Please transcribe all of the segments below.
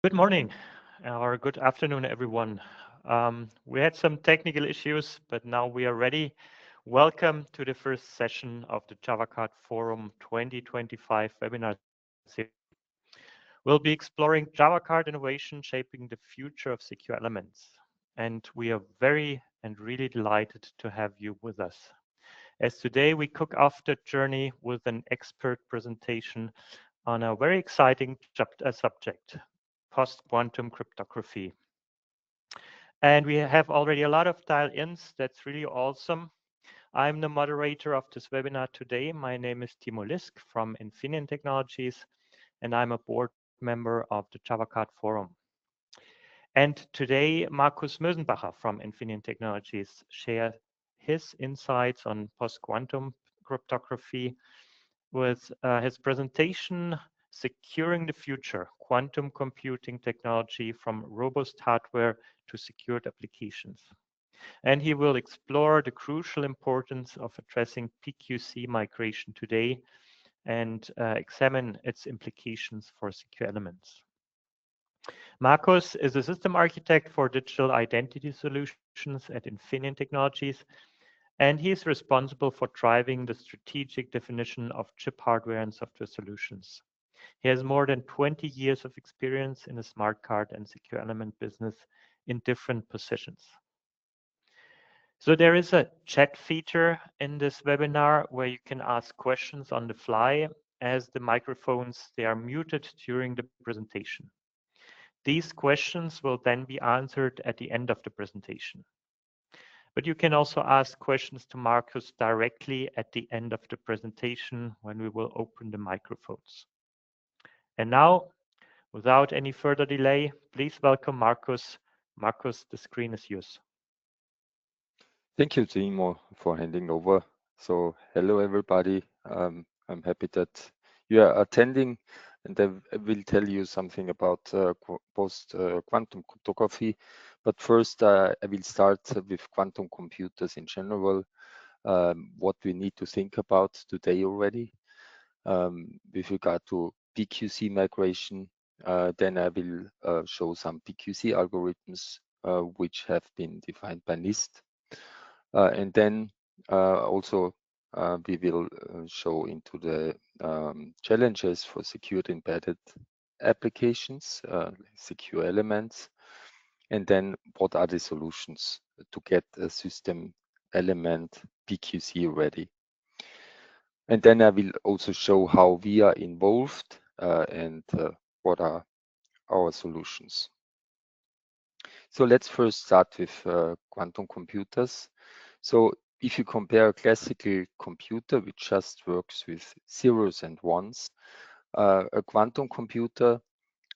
Good morning or good afternoon, everyone. We had some technical issues, but now we are ready. Welcome to the first session of the JavaCard Forum 2025 webinar series. We'll be exploring JavaCard innovation shaping the future of secure elements. And we are very and really delighted to have you with us. As today we kick off the journey with an expert presentation on a very exciting subject, post-quantum cryptography. And we have already a lot of dial-ins. That's really awesome. I'm the moderator of this webinar today. My name is Timo Lisk from Infineon Technologies, and I'm a board member of the JavaCard Forum. And today, Markus Moesenbacher from Infineon Technologies shares his insights on post-quantum cryptography with his presentation, Securing the Future, Quantum Computing Technology from Robust Hardware to Secured Applications. And he will explore the crucial importance of addressing PQC migration today and examine its implications for secure elements. Markus is a system architect for digital identity solutions at Infineon Technologies, and he is responsible for driving the strategic definition of chip hardware and software solutions. He has more than 20 years of experience in the smart card and secure element business in different positions. So there is a chat feature in this webinar where you can ask questions on the fly, as the microphones, they are muted during the presentation. These questions will then be answered at the end of the presentation. But you can also ask questions to Markus directly at the end of the presentation when we will open the microphones. And now, without any further delay, please welcome Markus. Markus, the screen is yours. Thank you, Timo, for handing over. So, hello, everybody. I'm happy that you are attending, and I will tell you something about post-quantum cryptography. But first, I will start with quantum computers in general, what we need to think about today already. With regard to PQC migration, then I will show some PQC algorithms which have been defined by NIST. And then also we will show into the challenges for secured embedded applications, secure elements, and then what are the solutions to get a system element PQC ready. And then I will also show how we are involved and what are our solutions. So let's first start with quantum computers. So if you compare a classical computer, which just works with zeros and ones, a quantum computer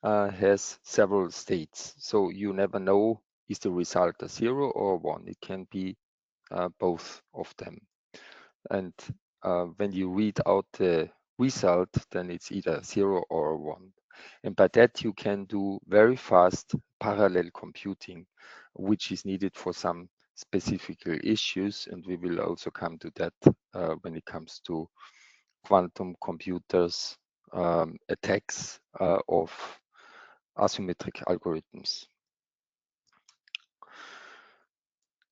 has several states. So you never know, is the result a 0 or a 1? It can be both of them. And when you read out the result, then it's either 0 or a 1. And by that, you can do very fast parallel computing, which is needed for some specific issues. And we will also come to that when it comes to quantum computers attacks of asymmetric algorithms.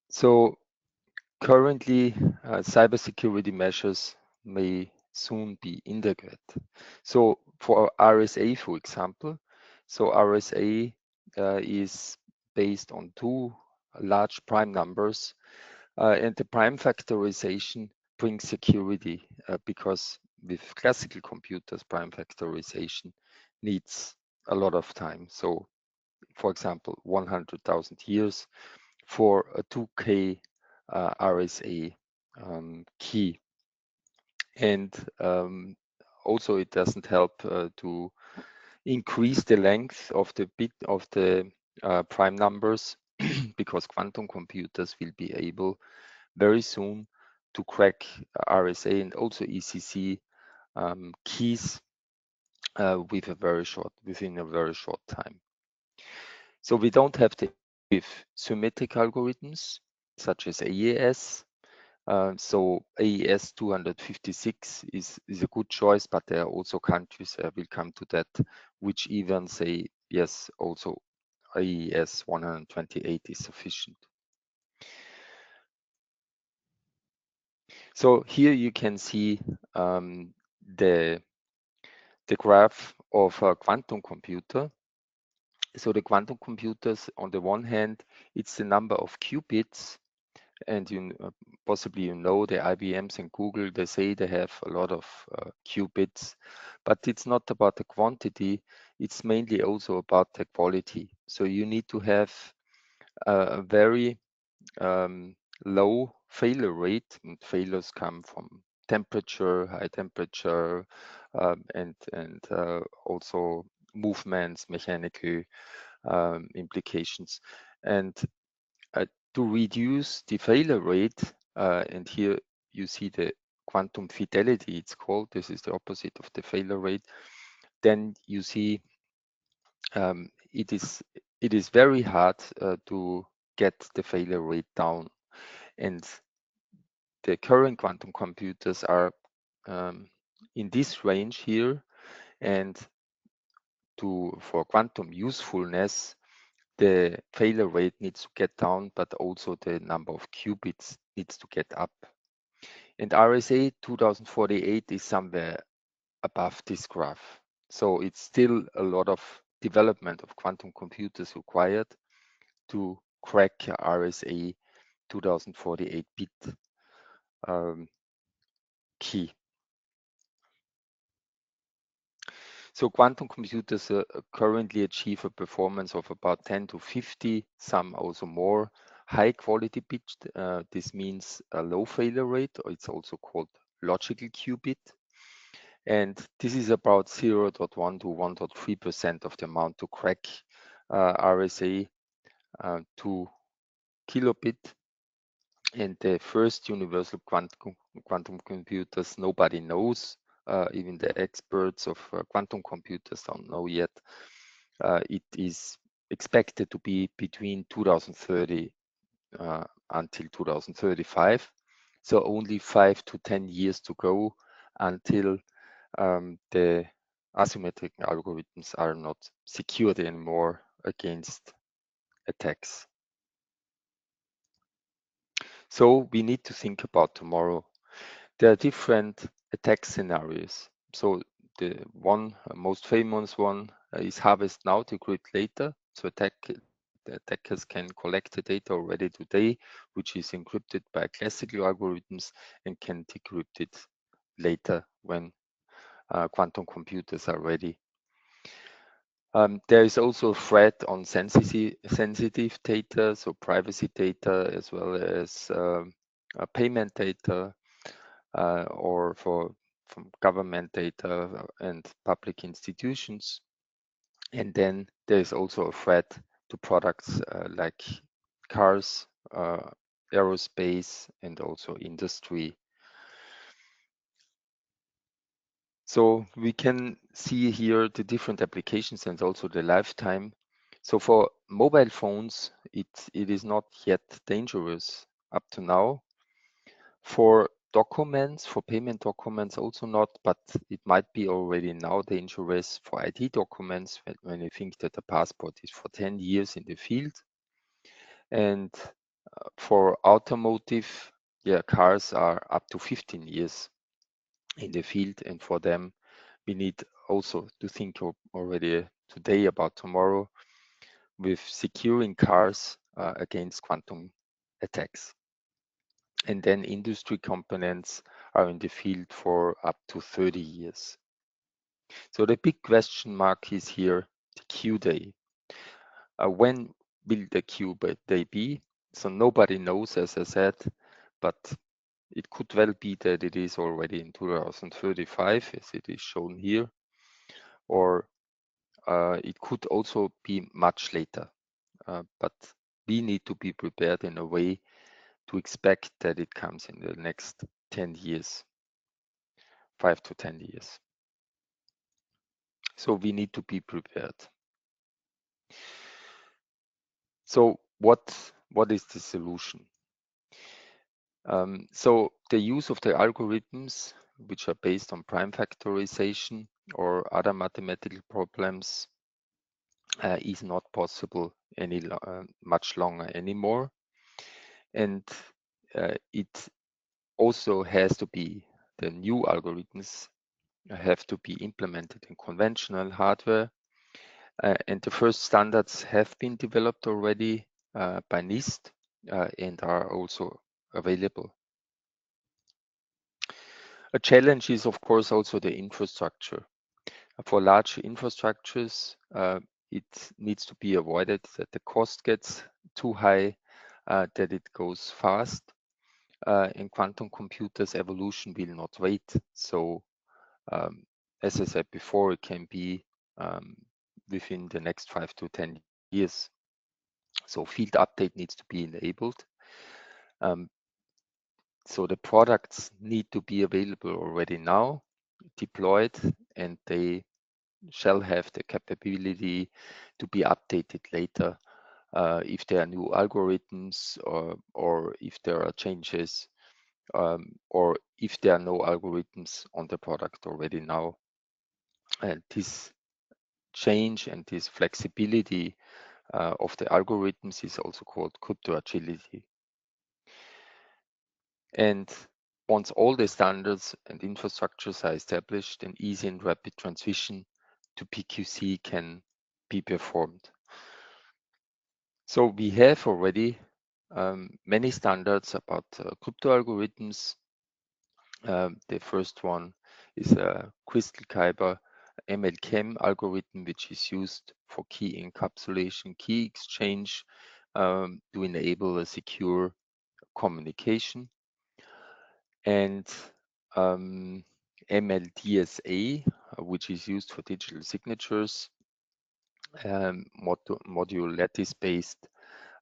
So currently, cybersecurity measures may soon be integrated. So for RSA, for example, so RSA is based on two large prime numbers, and the prime factorization brings security because with classical computers, prime factorization needs a lot of time. So for example, 100,000 years for a 2K RSA key. And also it doesn't help to increase the length of the bit of the prime numbers because quantum computers will be able very soon to crack RSA and also ECC keys within a very short time. So we don't have to with symmetric algorithms such as AES. So AES 256 is a good choice, but there are also countries, I will come to that, which even say yes, also AES 128 is sufficient. So here you can see the graph of a quantum computer. So the quantum computers, on the one hand, it's the number of qubits, and possibly you know the IBMs and Google, they say they have a lot of qubits, but it's not about the quantity, it's mainly also about the quality. So you need to have a very low failure rate, and failures come from temperature, high temperature, and also movements, mechanical implications. And to reduce the failure rate, and here you see the quantum fidelity, it's called, this is the opposite of the failure rate, then you see it is very hard to get the failure rate down. And the current quantum computers are in this range here, and for quantum usefulness, the failure rate needs to get down, but also the number of qubits needs to get up. And RSA 2048 is somewhere above this graph. So it's still a lot of development of quantum computers required to crack RSA 2048 bit key. So quantum computers currently achieve a performance of about 10 to 50, some also more high quality bit. This means a low failure rate, or it's also called logical qubit. And this is about 0.1 to 1.3% of the amount to crack RSA 2 kilobit. And the first universal quantum computers, nobody knows. Even the experts of quantum computers don't know yet. It is expected to be between 2030 until 2035. So only 5 to 10 years to go until the asymmetric algorithms are not secured anymore against attacks. So we need to think about tomorrow. There are different attack scenarios. So the one most famous one is harvest now, decrypt later. So the attackers can collect the data already today, which is encrypted by classical algorithms, and can decrypt it later when quantum computers are ready. There is also a threat on sensitive data, so privacy data, as well as payment data, or from government data and public institutions. And then there is also a threat to products like cars, aerospace, and also industry. So we can see here the different applications and also the lifetime. So for mobile phones, it is not yet dangerous up to now. For documents, for payment documents, also not, but it might be already now dangerous for ID documents when you think that the passport is for 10 years in the field. And for automotive, yeah, cars are up to 15 years in the field, and for them, we need also to think already today about tomorrow with securing cars against quantum attacks. And then industry components are in the field for up to 30 years. So the big question mark is here, the Q day. When will the Q day be? So nobody knows, as I said, but it could well be that it is already in 2035, as it is shown here, or it could also be much later. But we need to be prepared in a way to expect that it comes in the next 10 years, 5 to 10 years. So we need to be prepared. So what is the solution? So the use of the algorithms, which are based on prime factorization or other mathematical problems, is not possible much longer anymore. And it also has to be, the new algorithms have to be implemented in conventional hardware. And the first standards have been developed already by NIST and are also available. A challenge is, of course, also the infrastructure. For large infrastructures, it needs to be avoided that the cost gets too high, that it goes fast. In quantum computers, evolution will not wait. So, as I said before, it can be within the next 5 to 10 years. So field update needs to be enabled. Um, so the products need to be available already now, deployed, and they shall have the capability to be updated later if there are new algorithms or if there are changes or if there are no algorithms on the product already now. And this change and this flexibility of the algorithms is also called crypto agility. And once all the standards and infrastructures are established, an easy and rapid transition to PQC can be performed. So we have already many standards about crypto algorithms. The first one is a Crystal Kyber ML-Chem algorithm, which is used for key encapsulation, key exchange to enable a secure communication. And MLDSA, which is used for digital signatures, module lattice-based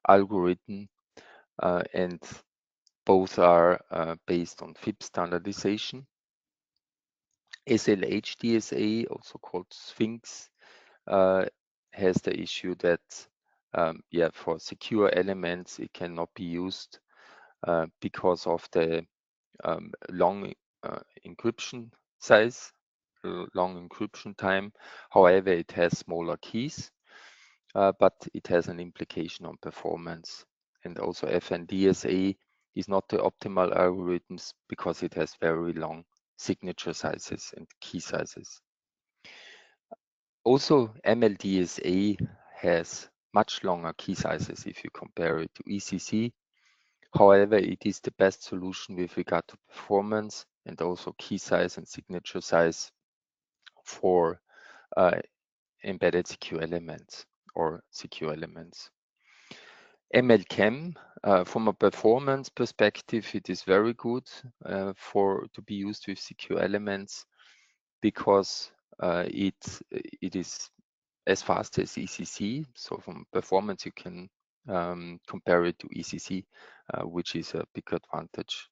algorithm, and both are based on FIP standardization. SLH-DSA, also called Sphinx, has the issue that for secure elements, it cannot be used because of the long encryption size, long encryption time. However, it has smaller keys, but it has an implication on performance. And also FNDSA is not the optimal algorithms because it has very long signature sizes and key sizes. Also, MLDSA has much longer key sizes if you compare it to ECC. However, it is the best solution with regard to performance and also key size and signature size for embedded secure elements or secure elements. ML-Chem, from a performance perspective, it is very good to be used with secure elements because it is as fast as ECC. So from performance, you can compare it to ECC, which is a big advantage.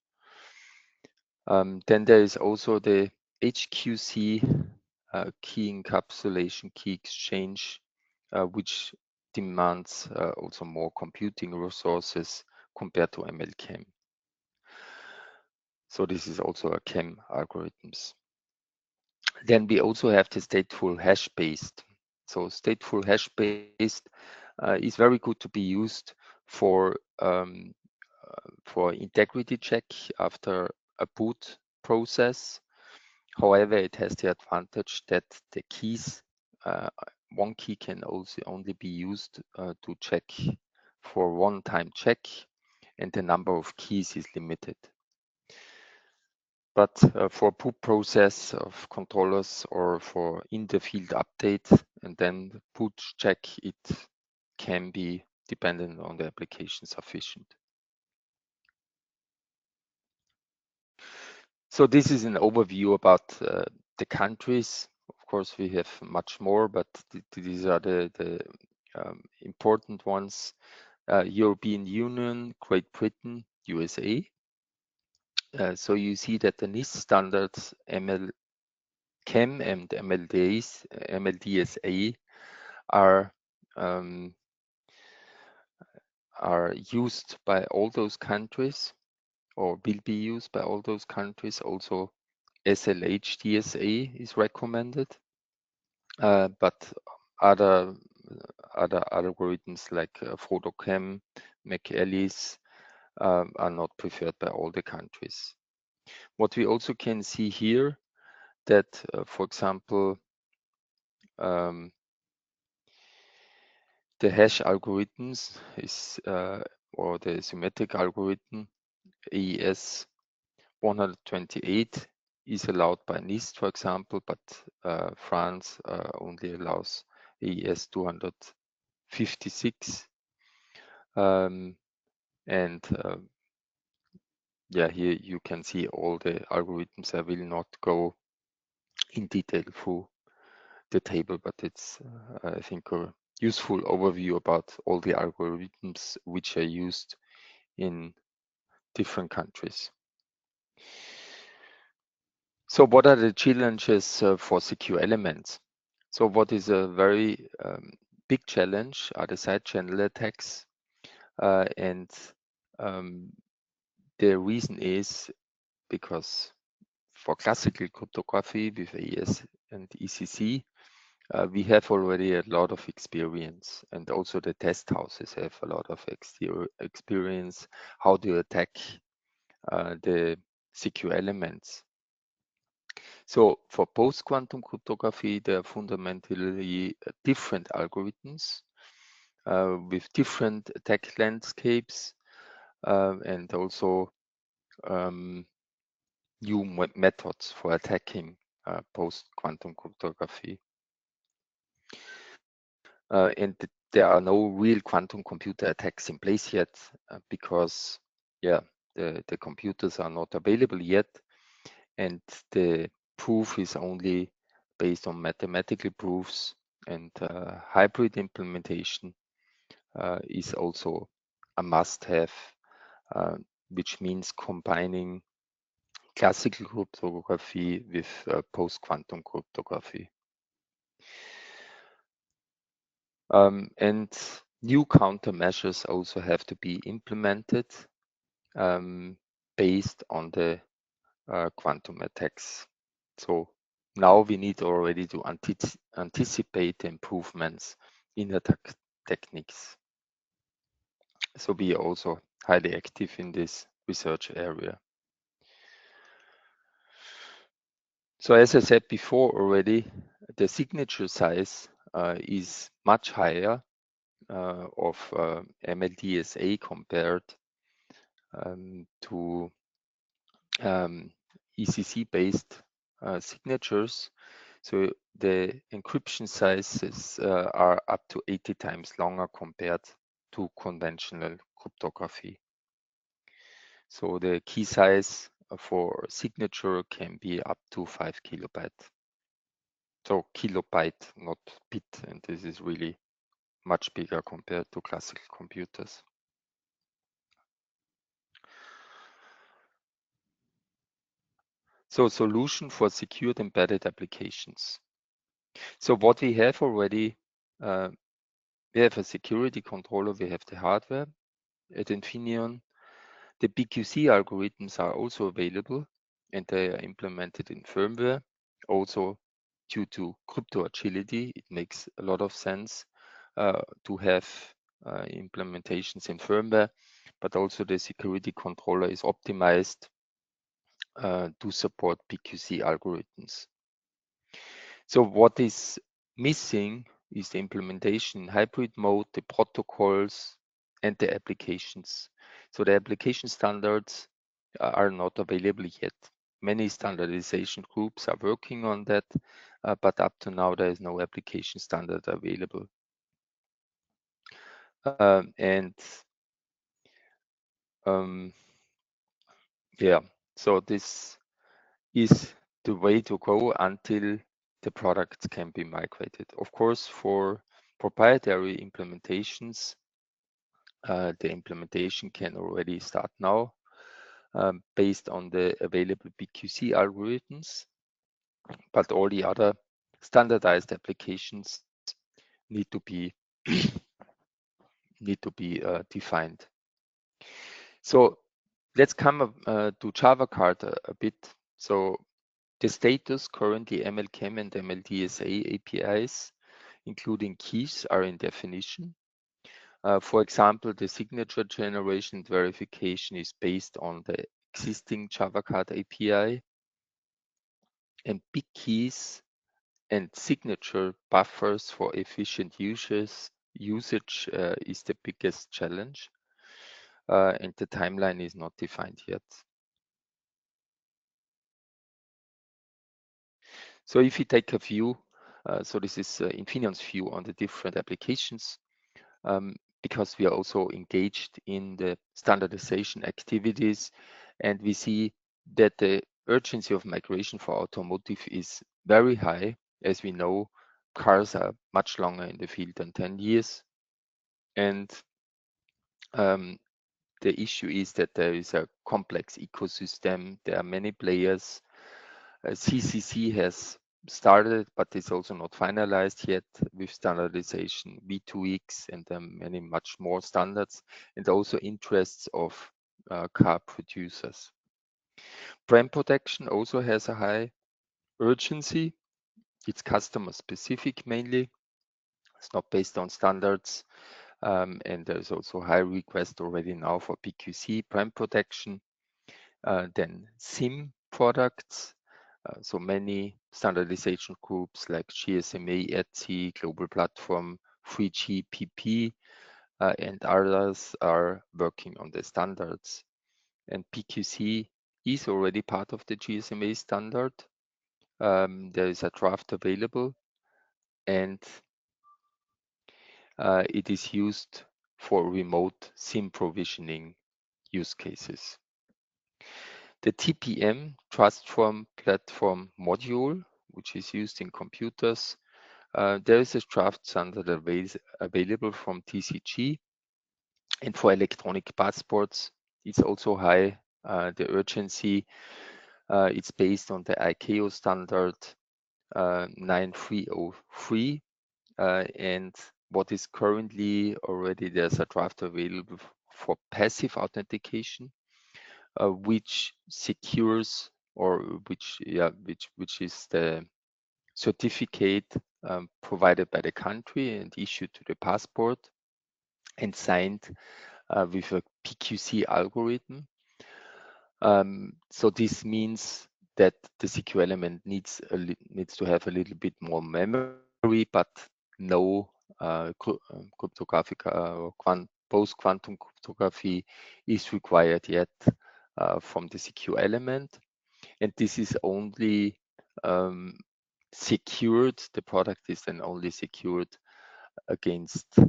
Then there is also the HQC key encapsulation, key exchange, which demands also more computing resources compared to ML-Chem. So this is also a Chem algorithms. Then we also have the stateful hash-based. So stateful hash-based is very good to be used for integrity check after a boot process. However, it has the advantage that the keys, one key can also only be used to check for one-time check, and the number of keys is limited. But for boot process of controllers or for in the field update and then boot check, it can be dependent on the application sufficient. So this is an overview about the countries. Of course, we have much more, but these are the important ones. European Union, Great Britain, USA. So you see that the NIST standards ML-Chem and MLDSA are used by all those countries or will be used by all those countries. Also, SLH-DSA is recommended, but other other algorithms like photochem, McAleese are not preferred by all the countries. What we also can see here that, for example, the hash algorithms is or the symmetric algorithm AES 128 is allowed by NIST, for example, but France only allows AES 256. Yeah, here you can see all the algorithms. I will not go in detail through the table, but it's, I think, a useful overview about all the algorithms which are used in different countries. So what are the challenges for secure elements? So what is a very big challenge are the side channel attacks. And the reason is because for classical cryptography with AES and ECC, we have already a lot of experience, and also the test houses have a lot of experience how to attack the secure elements. So for post-quantum cryptography, there are fundamentally different algorithms with different attack landscapes and also new methods for attacking post-quantum cryptography. And there are no real quantum computer attacks in place yet because, yeah, the computers are not available yet, and the proof is only based on mathematical proofs, and hybrid implementation is also a must-have, which means combining classical cryptography with post-quantum cryptography. And new countermeasures also have to be implemented based on the quantum attacks. So now we need already to anticipate the improvements in attack techniques. So we are also highly active in this research area. So as I said before already, the signature size is much higher of MLDSA compared to ECC-based signatures. So the encryption sizes are up to 80 times longer compared to conventional cryptography. So the key size for signature can be up to 5 kilobyte. So kilobyte, not bit, and this is really much bigger compared to classical computers. So solution for secured embedded applications. So what we have already, we have a security controller, we have the hardware at Infineon. The PQC algorithms are also available, and they are implemented in firmware. Also, due to crypto agility, it makes a lot of sense to have implementations in firmware, but also the security controller is optimized to support PQC algorithms. So what is missing is the implementation in hybrid mode, the protocols, and the applications. So the application standards are not available yet. Many standardization groups are working on that, but up to now there is no application standard available. Yeah, so this is the way to go until the products can be migrated. Of course, for proprietary implementations, the implementation can already start now based on the available PQC algorithms, but all the other standardized applications need to be defined. So let's come to JavaCard a bit. So the status currently MLChem and MLDSA APIs including keys, are in definition. For example, the signature generation and verification is based on the existing Java Card API, and big keys and signature buffers for efficient usage is the biggest challenge, and the timeline is not defined yet. So if you take a view, so this is Infineon's view on the different applications, because we are also engaged in the standardization activities, and we see that the urgency of migration for automotive is very high. As we know, cars are much longer in the field than 10 years. And the issue is that there is a complex ecosystem. There are many players. CCC has started, but it's also not finalized yet with standardization, V2X, and many much more standards, and also interests of car producers. Brand protection also has a high urgency. It's customer specific mainly. It's not based on standards. And there's also high request already now for PQC brand protection. Then SIM products. So many standardization groups like GSMA, ETSI, Global Platform, 3GPP, and others are working on the standards. And PQC is already part of the GSMA standard. There is a draft available, and it is used for remote SIM provisioning use cases. The TPM, Transform Platform Module, which is used in computers, there is a draft standard available from TCG. And for electronic passports, it's also high, the urgency. It's based on the ICAO standard 9303. And what is currently already, there's a draft available for passive authentication, which secures, or which is the certificate provided by the country and issued to the passport and signed with a PQC algorithm. So this means that the secure element needs to have a little bit more memory, but no cryptographic post-quantum cryptography is required yet from the secure element. And this is only secured, the product is then only secured against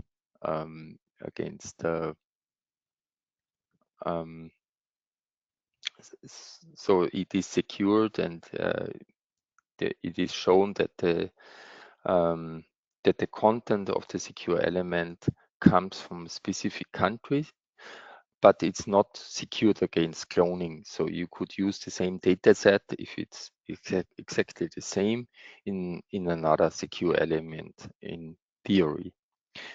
so it is secured, and it is shown that the content of the secure element comes from a specific country, but it's not secured against cloning. So you could use the same data set if it's exactly the same in another secure element in theory.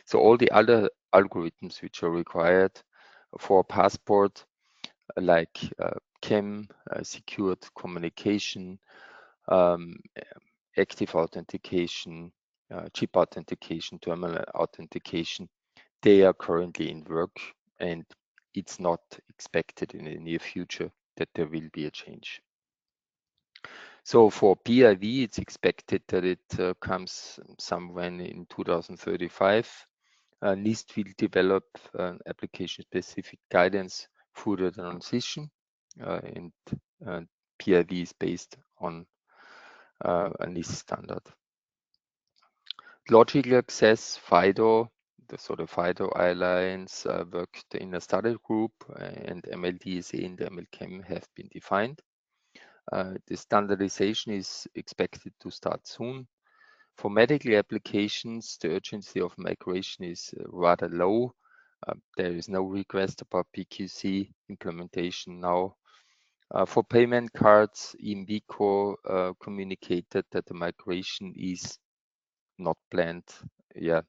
So all the other algorithms which are required for passport, like CAM, secured communication, active authentication, chip authentication, terminal authentication, they are currently in work, and it's not expected in the near future that there will be a change. So for PIV, it's expected that it comes somewhere in 2035. NIST will develop application-specific guidance through the transition, and PIV is based on a NIST standard. Logical access, FIDO, the FIDO Alliance worked in a study group, and MLDSA and MLChem have been defined. The standardization is expected to start soon. For medical applications, the urgency of migration is rather low. There is no request about PQC implementation now. For payment cards, INVICO communicated that the migration is not planned yet.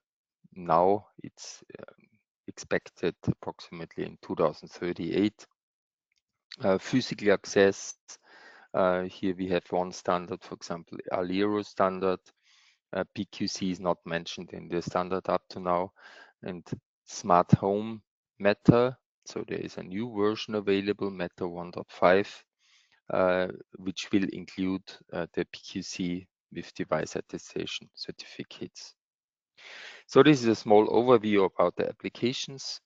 Now it's expected approximately in 2038. Physical access, here we have one standard, for example, Aliro standard, PQC is not mentioned in the standard up to now. And smart home Meta, so there is a new version available, Meta 1.5, which will include the PQC with device attestation certificates. So this is a small overview about the applications.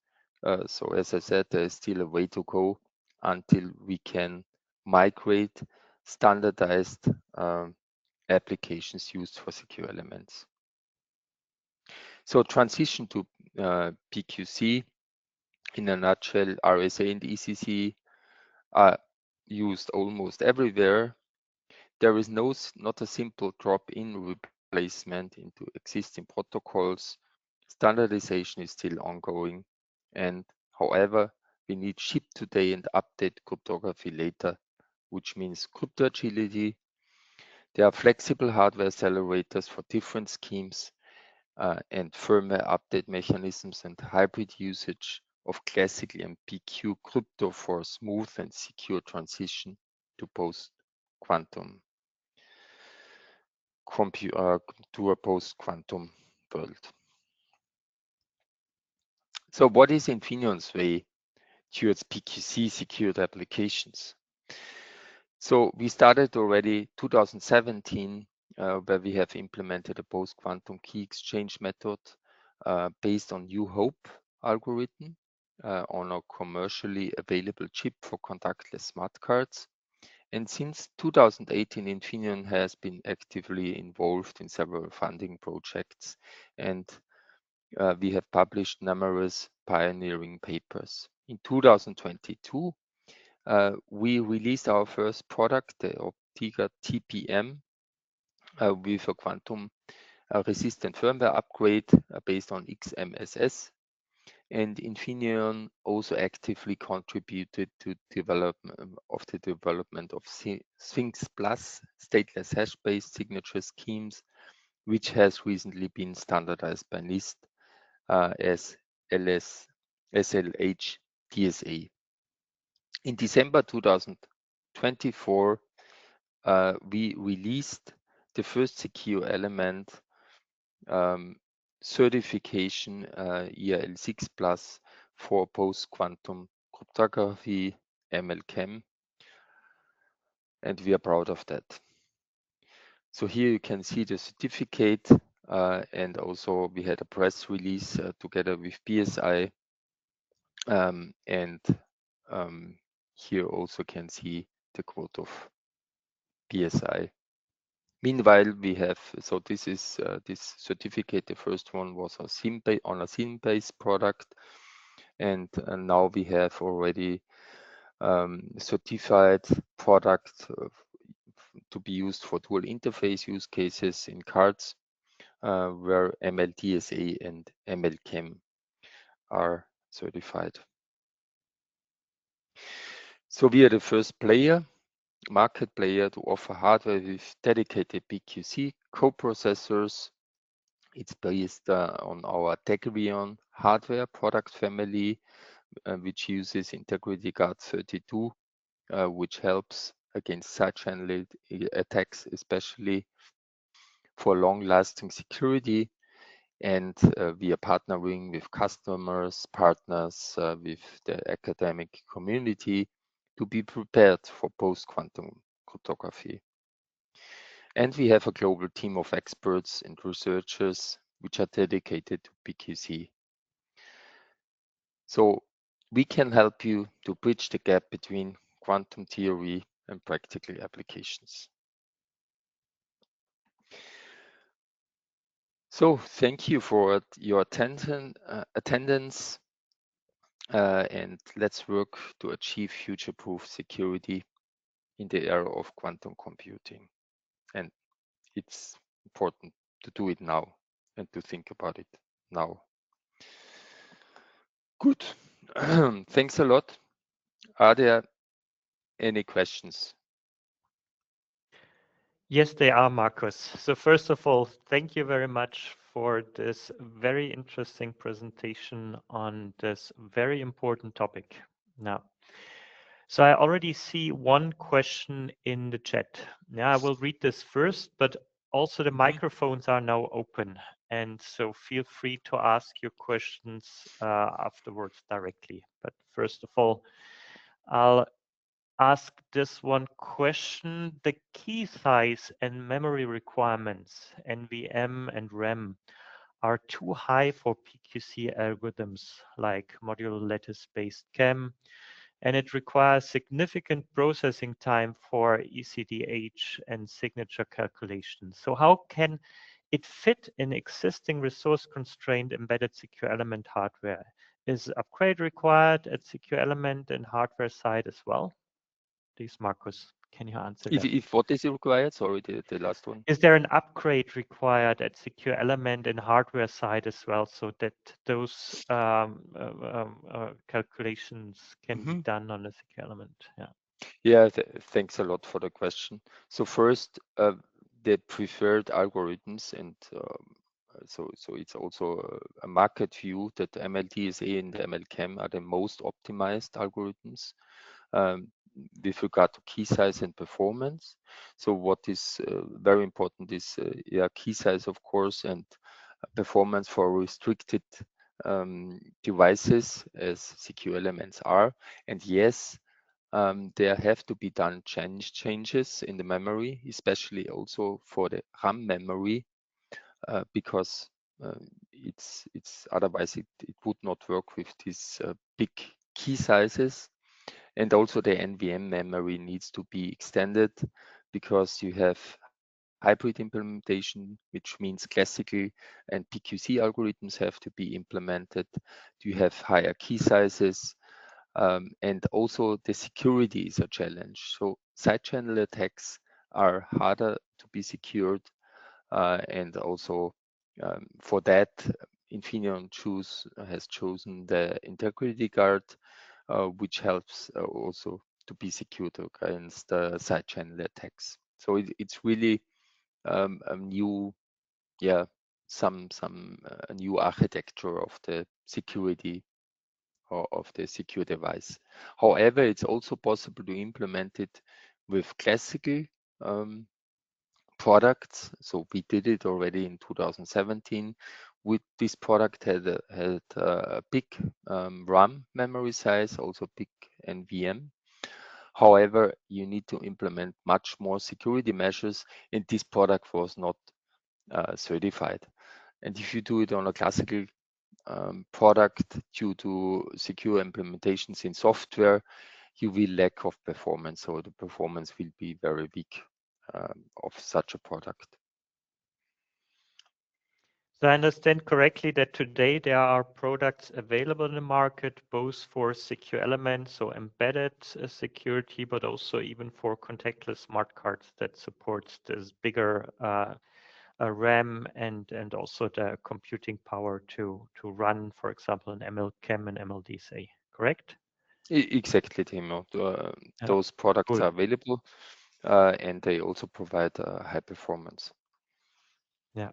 So as I said, there is still a way to go until we can migrate standardized applications used for secure elements. So transition to PQC, in a nutshell, RSA and ECC are used almost everywhere. There is not a simple drop-in replacement into existing protocols. Standardization is still ongoing, and however, we need ship today and update cryptography later, which means crypto agility. There are flexible hardware accelerators for different schemes and firmware update mechanisms and hybrid usage of classical and PQ crypto for smooth and secure transition to post-quantum to a post-quantum world. So what is Infineon's way towards PQC secured applications? So we started already 2017 where we have implemented a post-quantum key exchange method based on New Hope algorithm on a commercially available chip for contactless smart cards. And since 2018, Infineon has been actively involved in several funding projects, and we have published numerous pioneering papers. In 2022, we released our first product, the Optiga TPM, with a quantum resistant firmware upgrade based on XMSS. And Infineon also actively contributed to the development of Sphinx Plus stateless hash-based signature schemes, which has recently been standardized by NIST as SLH DSA. In December 2024, we released the first secure element certification ERL6 Plus for post-quantum cryptography MLChem, and we are proud of that. So here you can see the certificate, and also we had a press release together with BSI, and here also can see the quote of BSI. Meanwhile, we have, so this is this certificate, the first one was a SIM-based product, and now we have already certified product to be used for dual interface use cases in cards where MLDSA and MLChem are certified. So we are the first market player to offer hardware with dedicated PQC coprocessors. It's based on our Tegrion hardware product family, which uses Integrity Guard 32, which helps against side-channel attacks, especially for long-lasting security. And we are partnering with customers, partners, with the academic community to be prepared for post-quantum cryptography. And we have a global team of experts and researchers which are dedicated to PQC. So we can help you to bridge the gap between quantum theory and practical applications. So thank you for your attendance, and let's work to achieve future-proof security in the era of quantum computing. And it's important to do it now and to think about it now. Good. Thanks a lot. Are there any questions? Yes, they are, Markus. So first of all, thank you very much for this very interesting presentation on this very important topic. Now, so I already see one question in the chat. Now I will read this first, but also the microphones are now open, and so feel free to ask your questions afterwards directly. But first of all, I'll ask this one question. The key size and memory requirements, NVM and RAM, are too high for PQC algorithms like modular lattice-based CAM, and it requires significant processing time for ECDH and signature calculations. So how can it fit in existing resource-constrained embedded secure element hardware? Is upgrade required at secure element and hardware side as well? Please, Markus, can you answer that? If what is required? Sorry, the last one. Is there an upgrade required at secure element and hardware side as well, so that those calculations can be done on a secure element? Yeah. Yeah, thanks a lot for the question. So first, the preferred algorithms, and so it's also a market view that MLDSA and MLChem are the most optimized algorithms um, with regard to key size and performance. So what is very important is yeah, key size, of course, and performance for restricted devices as secure elements are. And yes, there have to be done changes in the memory, especially also for the RAM memory, because it's otherwise it would not work with these big key sizes. And also the NVM memory needs to be extended because you have hybrid implementation, which means classical and PQC algorithms have to be implemented. You have higher key sizes, and also the security is a challenge. So side channel attacks are harder to be secured, and also for that, Infineon has chosen the integrity guard, which helps also to be secured against side channel attacks. So it's really a new, yeah, some a new architecture of the security or of the secure device. However, it's also possible to implement it with classical um, products. So we did it already in 2017. With this product had a big RAM memory size, also big NVM. However, you need to implement much more security measures, and this product was not certified. And if you do it on a classical product due to secure implementations in software, you will lack of performance. So the performance will be very weak of such a product. So I understand correctly that today there are products available in the market, both for secure elements, so embedded security, but also even for contactless smart cards that supports this bigger RAM and also the computing power to run, for example, an MLChem and MLDSA, correct? Exactly, Timo. Yeah, Those products cool. are available, and they also provide high performance. Yeah.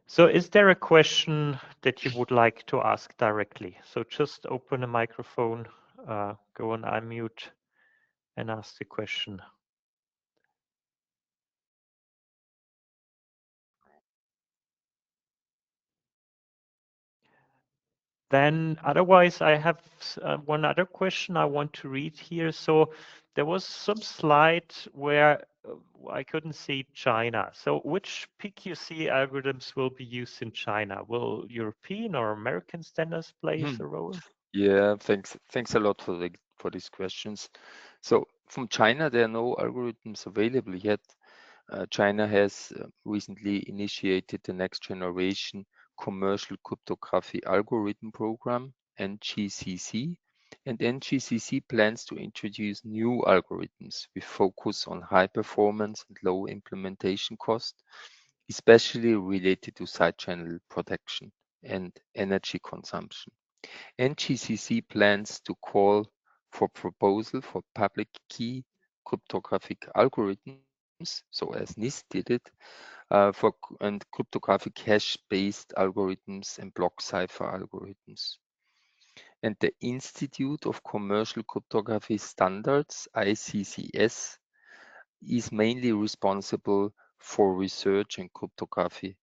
So is there a question that you would like to ask directly? So just open a microphone, go on unmute and ask the question. Then otherwise, I have one other question I want to read here. So there was some slide where I couldn't see China. So which PQC algorithms will be used in China? Will European or American standards play a role? Yeah, thanks a lot for these questions. So from China, there are no algorithms available yet. China has recently initiated the next generation commercial cryptography algorithm program, NGCC, and NGCC plans to introduce new algorithms with focus on high performance and low implementation cost, especially related to side channel protection and energy consumption. NGCC plans to call for proposal for public key cryptographic algorithms, so as NIST did it, and cryptographic hash-based algorithms and block cipher algorithms. And the Institute of Commercial Cryptography Standards, ICCS, is mainly responsible for research and cryptography,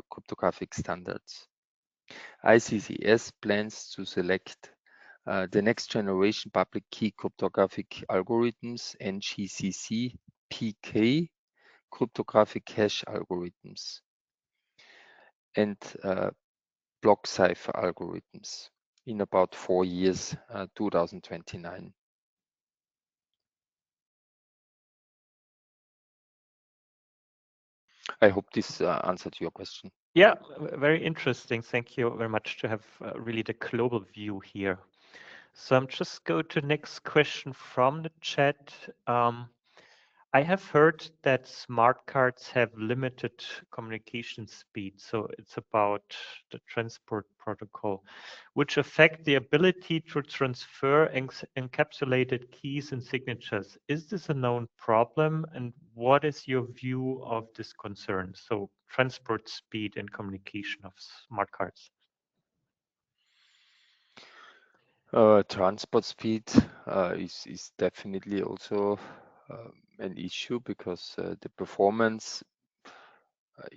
cryptographic standards. ICCS plans to select the next generation public key cryptographic algorithms, NGCC PK cryptographic hash algorithms, and block cipher algorithms in about 4 years, 2029. I hope this answered your question. Yeah, very interesting. Thank you very much to have really the global view here. So I'm just go to next question from the chat. I have heard that smart cards have limited communication speed, so it's about the transport protocol, which affect the ability to transfer encapsulated keys and signatures. Is this a known problem, and what is your view of this concern? So transport speed and communication of smart cards. Transport speed is definitely also an issue because the performance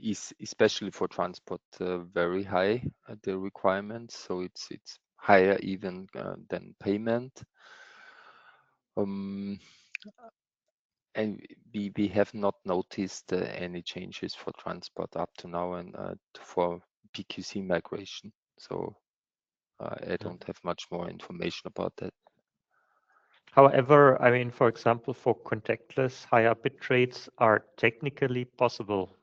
is, especially for transport, very high at the requirements. So it's higher even than payment. And we have not noticed any changes for transport up to now, and for PQC migration. So I don't have much more information about that. However, I mean, for example, for contactless, higher bit rates are technically possible,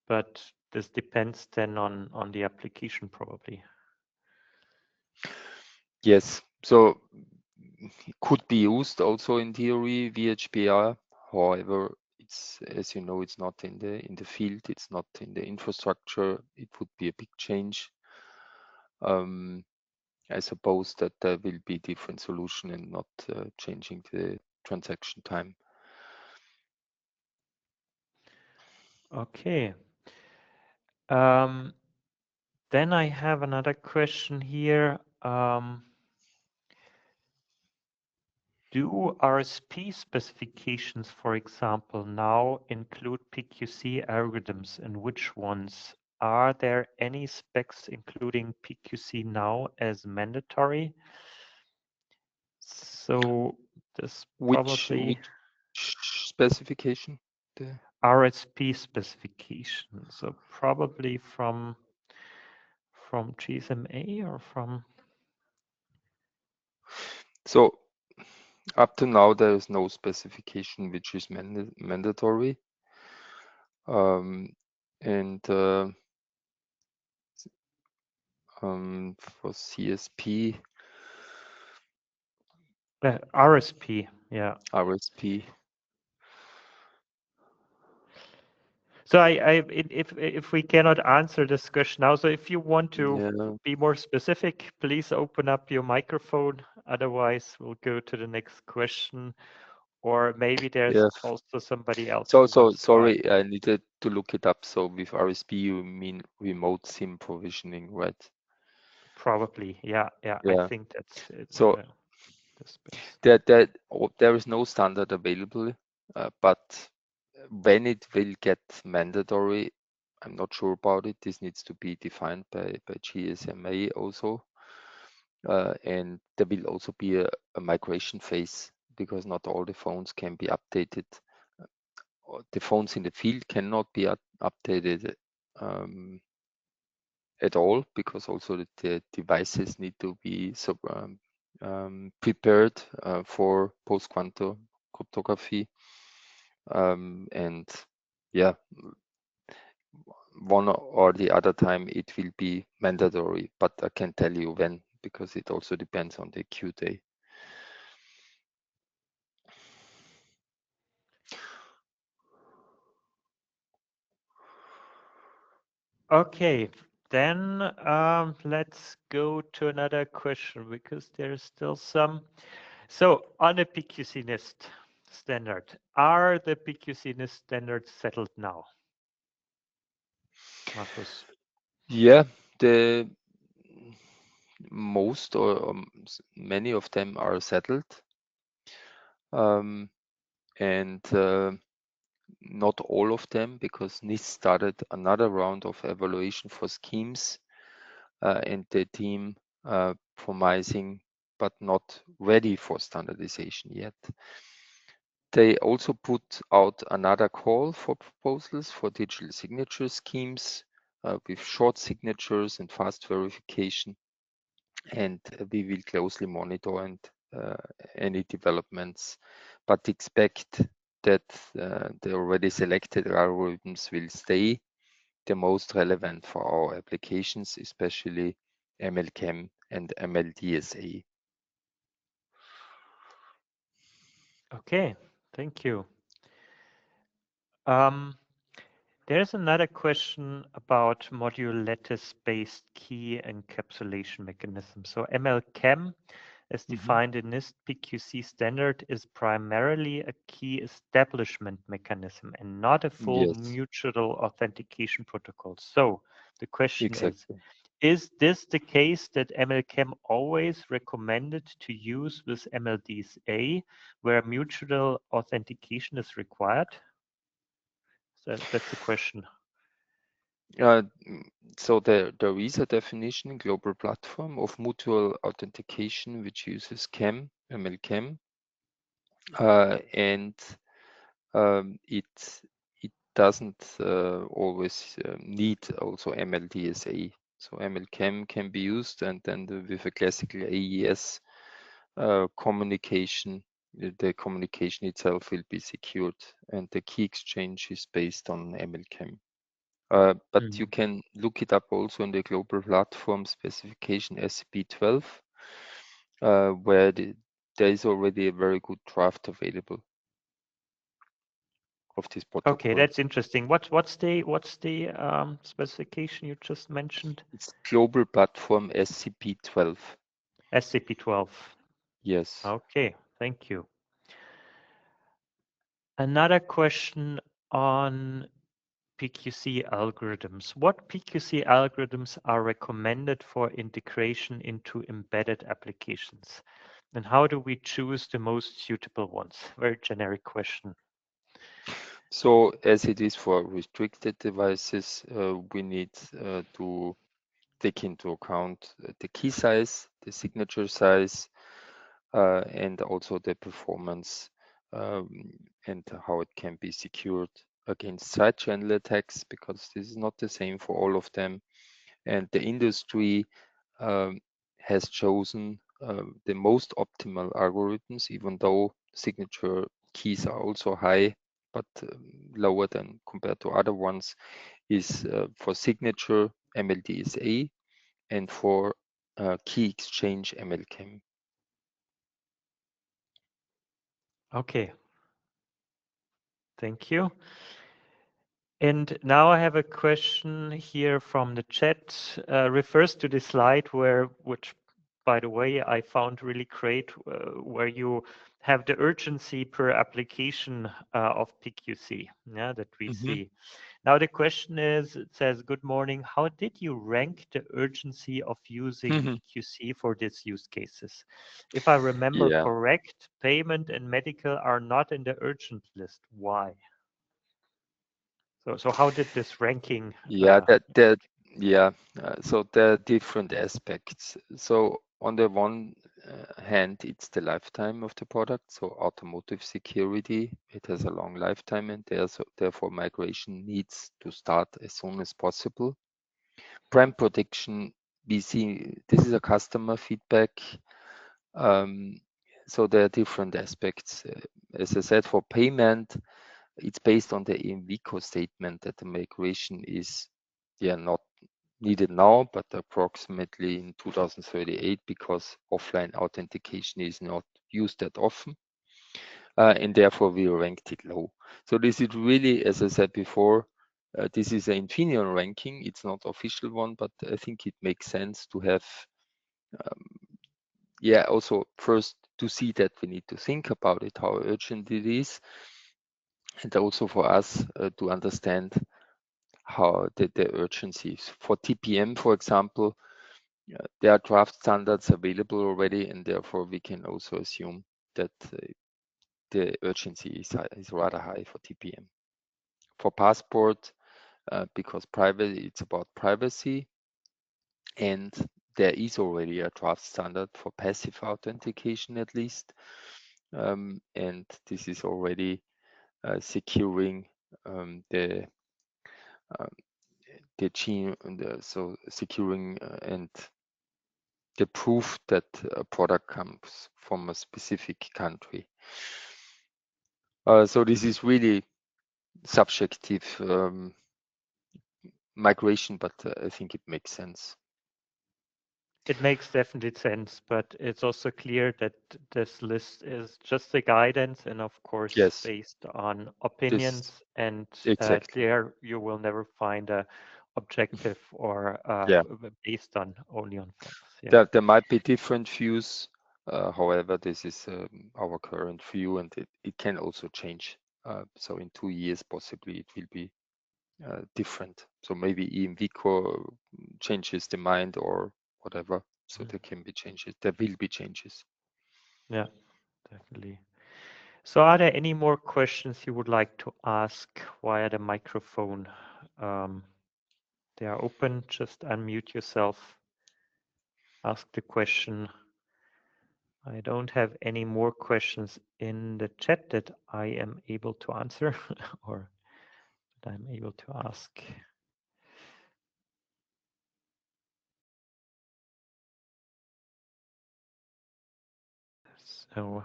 but this depends then on the application probably. Yes, so it could be used also in theory, VHPR. However, it's, as you know, it's not in the field, it's not in the infrastructure. It would be a big change. I suppose that there will be different solution and not changing the transaction time. Okay. Then I have another question here. Do RSP specifications, for example, now include PQC algorithms, and which ones? Are there any specs including PQC now as mandatory? So this probably Which specification? The RSP specification. So probably from GSMA or from. So up to now, there is no specification which is mandatory. And for CSP, RSP, yeah. RSP. So if we cannot answer this question now, so if you want to be more specific, please open up your microphone. Otherwise, we'll go to the next question, or maybe there's also somebody else. So sorry, I needed to look it up. So with RSP, you mean remote SIM provisioning, right? Probably, yeah. I think that's it. So the space. There is no standard available, but when it will get mandatory, I'm not sure about it. This needs to be defined by GSMA also. And there will also be a migration phase because not all the phones can be updated. The phones in the field cannot be updated at all because also the devices need to be prepared for post-quantum cryptography. And yeah, one or the other time it will be mandatory, but I can't tell you when because it also depends on the Q day. Okay, then let's go to another question because there's still some. So on the PQC NIST standard, are the PQC NIST standards settled now? Markus. Yeah, the most or many of them are settled. And not all of them, because NIST started another round of evaluation for schemes, and the team promising but not ready for standardization yet. They also put out another call for proposals for digital signature schemes with short signatures and fast verification, and we will closely monitor and any developments, but expect that the already selected algorithms will stay the most relevant for our applications, especially MLChem and MLDSA. Okay, thank you. There's another question about module lattice-based key encapsulation mechanism. So MLChem, as defined in NIST PQC standard, is primarily a key establishment mechanism and not a full Yes, mutual authentication protocol. So the question exactly. is this the case that MLChem always recommended to use with MLDSA where mutual authentication is required? That's the question. Uh, so there is a definition in global platform of mutual authentication which uses MLChem, and it doesn't always need also MLDSA. So MLChem can be used, and then with a classical AES communication, the communication itself will be secured, and the key exchange is based on MLChem. But you can look it up also in the global platform specification SCP-12, where there is already a very good draft available of this Okay, protocol. that's interesting. What's the specification you just mentioned? It's global platform SCP-12. SCP-12. Yes. Okay, thank you. Another question on PQC algorithms. What PQC algorithms are recommended for integration into embedded applications? And how do we choose the most suitable ones? Very generic question. So as it is for restricted devices, we need to take into account the key size, the signature size, and also the performance, and how it can be secured against side channel attacks, because this is not the same for all of them. And the industry um, has chosen the most optimal algorithms, even though signature keys are also high, but lower than compared to other ones, is for signature MLDSA and for key exchange MLChem. Okay, thank you. And now I have a question here from the chat, refers to the slide which by the way, I found really great, where you have the urgency per application of PQC, yeah, that we see. Now the question is, it says, good morning, how did you rank the urgency of using PQC for these use cases? If I remember Yeah, correct, payment and medical are not in the urgent list. Why? So how did this ranking? yeah, so there are different aspects. So on the one hand, it's the lifetime of the product. So automotive security, it has a long lifetime, and therefore migration needs to start as soon as possible. Brand protection, we see this is a customer feedback. So there are different aspects. As I said, for payment, it's based on the INVICO statement that the migration is not needed now, but approximately in 2038, because offline authentication is not used that often, and therefore we ranked it low. So this is really, as I said before, this is an Infineon ranking. It's not official one, but I think it makes sense to have, also first to see that we need to think about it, how urgent it is, and also for us to understand how the urgency is. For TPM, for example, there are draft standards available already, and therefore we can also assume that the urgency is rather high for TPM. for passport because it's about privacy, and there is already a draft standard for passive authentication at least, and this is already securing the gene, so securing and the proof that a product comes from a specific country. So this is really subjective migration, but I think it makes sense. It makes definitely sense, but it's also clear that this list is just a guidance and of course Yes, based on this opinions, and exactly. there you will never find a objective or Yeah, based on only on facts. Yeah. there might be different views. However, this is our current view, and it can also change. So in 2 years, possibly it will be different. So maybe EMVCO changes the mind or whatever. So there can be changes. There will be changes. Yeah, definitely. So are there any more questions you would like to ask via the microphone? They are open. Just unmute yourself. Ask the question. I don't have any more questions in the chat that I am able to answer or that I'm able to ask. So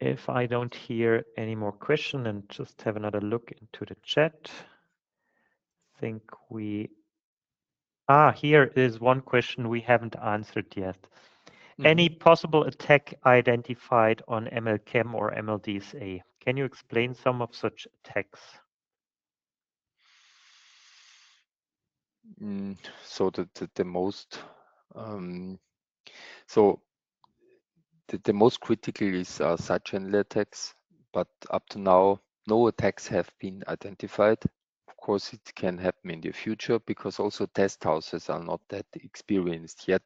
if I don't hear any more question and just have another look into the chat, I think here is one question we haven't answered yet. Any possible attack identified on MLChem or MLDSA? Can you explain some of such attacks? So the most so the most critical is side channel attacks, but up to now no attacks have been identified. Of course, it can happen in the future because also test houses are not that experienced yet.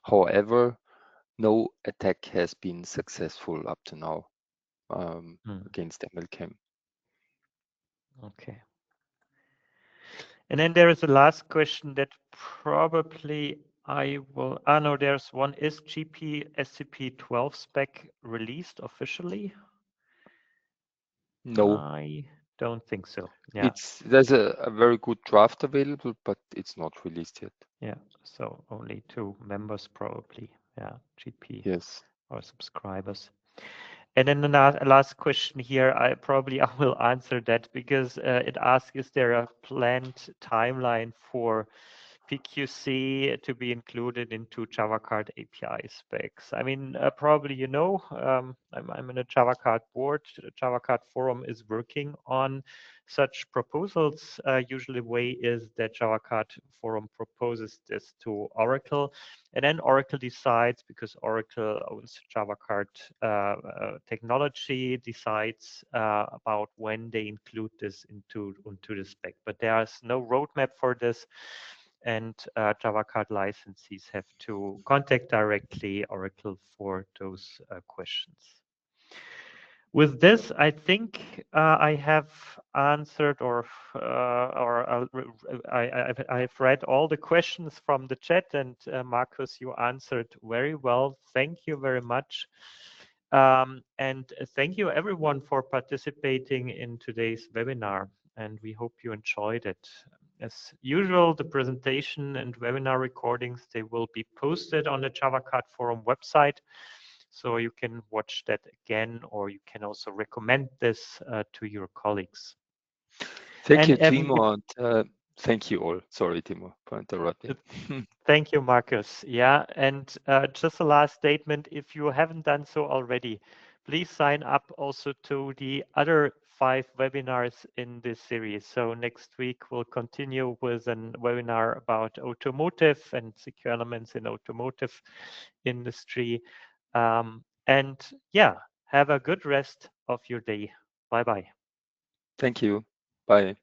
However, no attack has been successful up to now against MLChem. Okay. And then there is a last question that probably I will. No, there's one. Is GP SCP-12 spec released officially? No, I don't think so. Yeah. there's a very good draft available, but it's not released yet. Yeah. So only 2 members probably. Yeah. GP Yes. or subscribers. And then the last question here, I will answer that because it asks, is there a planned timeline for PQC to be included into JavaCard API specs? I mean, probably you know, I'm in a JavaCard board. The JavaCard forum is working on such proposals. Usually the way is that JavaCard forum proposes this to Oracle, and then Oracle decides, because Oracle owns JavaCard technology, decides about when they include this into the spec. But there's no roadmap for this, and JavaCard licensees have to contact directly Oracle for those questions. With this, I think I have answered I've read all the questions from the chat, and Markus, you answered very well. Thank you very much. And thank you everyone for participating in today's webinar, and we hope you enjoyed it. As usual, the presentation and webinar recordings, they will be posted on the JavaCard forum website. So you can watch that again, or you can also recommend this to your colleagues. Thank you, Timo, and thank you all. Sorry, Timo, for interrupting. Thank you, Markus. Yeah, and just a last statement, if you haven't done so already, please sign up also to the other 5 webinars in this series. So next week we'll continue with a webinar about automotive and secure elements in automotive industry. And yeah, have a good rest of your day. Bye-bye. Thank you. Bye.